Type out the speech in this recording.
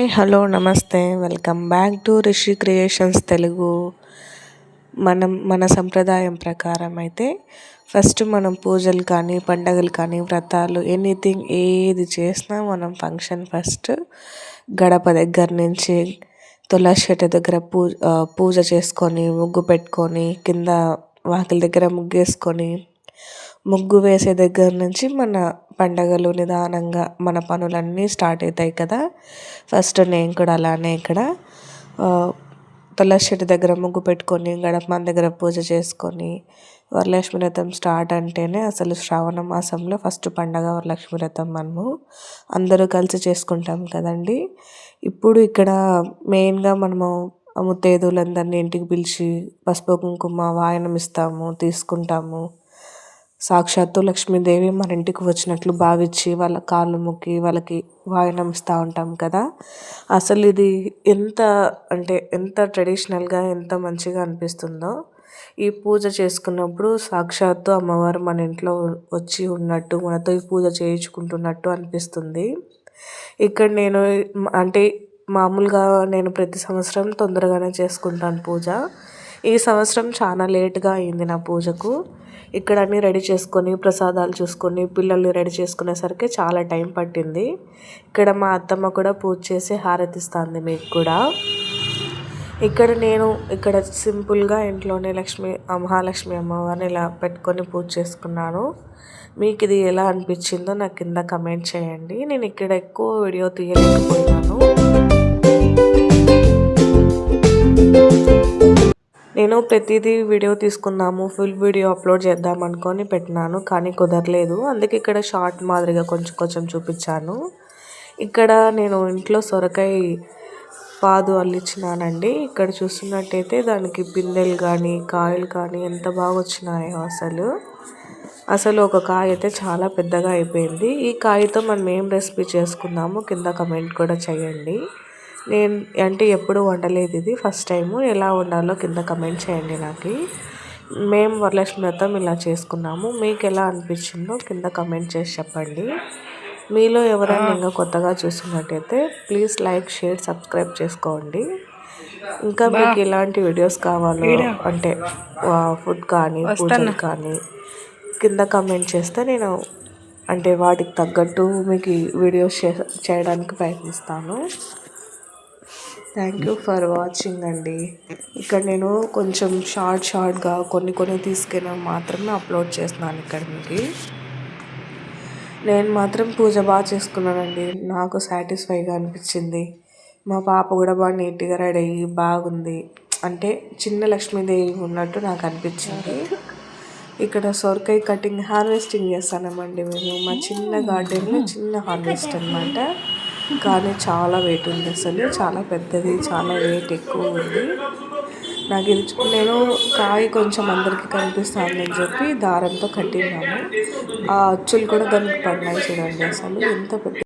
Hi hello నమస్తే welcome back to Rishi creations Telugu. మన సంప్రదాయం ప్రకారం అయితే ఫస్ట్ మనం పూజలు కానీ పండగలు కానీ వ్రతాలు ఎనీథింగ్ ఏది చేసినా మనం ఫంక్షన్ ఫస్ట్ గడప దగ్గర నుంచి తులసి చెట్టు దగ్గర పూజ చేసుకొని ముగ్గు పెట్టుకొని కింద వాకిలి దగ్గర ముగ్గేసుకొని ముగ్గు వేసే దగ్గర నుంచి మన పండగలు నిదానంగా మన పనులన్నీ స్టార్ట్ అవుతాయి కదా. ఫస్ట్ నేను కూడా అలానే ఇక్కడ తులసి చెట్టు దగ్గర ముగ్గు పెట్టుకొని గడప మన దగ్గర పూజ చేసుకొని వరలక్ష్మి వ్రతం స్టార్ట్ అంటేనే అసలు శ్రావణ మాసంలో ఫస్ట్ పండగ వరలక్ష్మి వ్రతం మనము అందరూ కలిసి చేసుకుంటాం కదండి. ఇప్పుడు ఇక్కడ మెయిన్గా మనము ముత్తైదువులందరినీ ఇంటికి పిలిచి పసుపు కుంకుమ వాయనం ఇస్తాము, తీసుకుంటాము. సాక్షాత్తు లక్ష్మీదేవి మన ఇంటికి వచ్చినట్లు భావించి వాళ్ళ కాళ్ళు మొక్కి వాళ్ళకి వాయనం ఇస్తూ ఉంటాం కదా. అసలు ఇది ఎంత ట్రెడిషనల్గా ఎంత మంచిగా అనిపిస్తుందో. ఈ పూజ చేసుకున్నప్పుడు సాక్షాత్తు అమ్మవారు మన ఇంట్లో వచ్చి ఉన్నట్టు మనతో ఈ పూజ చేయించుకుంటున్నట్టు అనిపిస్తుంది. ఇక్కడ నేను మామూలుగా నేను ప్రతి సంవత్సరం తొందరగానే చేసుకుంటాను పూజ. ఈ సంవత్సరం చాలా లేట్గా అయింది నా పూజకు. ఇక్కడ అన్నీ రెడీ చేసుకొని ప్రసాదాలు చూసుకొని పిల్లల్ని రెడీ చేసుకునేసరికి చాలా టైం పట్టింది. ఇక్కడ మా అత్తమ్మ కూడా పూజ చేసి హారతిస్తుంది మీకు కూడా. ఇక్కడ సింపుల్గా ఇంట్లోనే మహాలక్ష్మి అమ్మవారిని ఇలా పెట్టుకొని పూజ చేసుకున్నాను. మీకు ఇది ఎలా అనిపించిందో నాకు కింద కమెంట్ చేయండి. నేను ఇక్కడ ఎక్కువ వీడియో తీయలేకపోయినాను. నేను ప్రతిదీ వీడియో తీసుకుందాము, ఫుల్ వీడియో అప్లోడ్ చేద్దాం అనుకొని పెట్టినాను, కానీ కుదరలేదు. అందుకే ఇక్కడ షార్ట్ మాదిరిగా కొంచెం చూపించాను. ఇక్కడ నేను ఇంట్లో సొరకాయ పాదు అల్లిచ్చినానండి. ఇక్కడ చూస్తున్నట్టయితే దానికి పిందెలు కానీ కాయలు కానీ ఎంత బాగా వచ్చినాయో. అసలు ఒక కాయ అయితే చాలా పెద్దగా అయిపోయింది. ఈ కాయతో మనం ఏం రెసిపీ చేసుకుందాము కింద కమెంట్ కూడా చేయండి. నేను ఎప్పుడు వండలేదు, ఇది ఫస్ట్ టైము. ఎలా వండాలో కింద కమెంట్ చేయండి నాకు. మేము వరలక్ష్మి వ్రతం ఇలా చేసుకున్నాము. మీకు ఎలా అనిపించిందో కింద కమెంట్ చేసి చెప్పండి. మీలో ఎవరైనా ఇంకా కొత్తగా చూస్తున్నట్టయితే ప్లీజ్ లైక్, షేర్, సబ్స్క్రైబ్ చేసుకోండి. ఇంకా మీకు ఎలాంటి వీడియోస్ కావాలో ఫుడ్ కానీ పూజలు కానీ కింద కమెంట్ చేస్తే నేను వాటికి తగ్గట్టు మీకు వీడియోస్ చేయడానికి ప్రయత్నిస్తాను. థ్యాంక్ యూ ఫర్ వాచింగ్ అండి. ఇక్కడ నేను కొంచెం షార్ట్గా కొన్ని తీసుకెళ్ళి మాత్రమే అప్లోడ్ చేస్తున్నాను. ఇక్కడ మీకు నేను మాత్రం పూజ బాగా చేసుకున్నానండి. నాకు సాటిస్ఫైగా అనిపించింది. మా పాప కూడా బాగా నీట్గా రెడీ అయ్యి బాగుంది. చిన్న లక్ష్మీదేవి ఉన్నట్టు నాకు అనిపించింది. ఇక్కడ సొరకాయ హార్వెస్టింగ్ చేస్తానమండి మేము. మా చిన్న గార్డెన్లో చిన్న హార్వెస్ట్ అనమాట. కానీ చాలా వెయిట్ ఉంది, అసలు చాలా పెద్దది, చాలా వెయిట్ ఎక్కువ ఉంది. నేను కాయ కొంచెం అందరికీ కనిపిస్తుందని చెప్పి దారంతో కట్టినాము. ఆ అచ్చులు కూడా దానికి పడినాయి చూడండి. అసలు ఎంత పెద్ద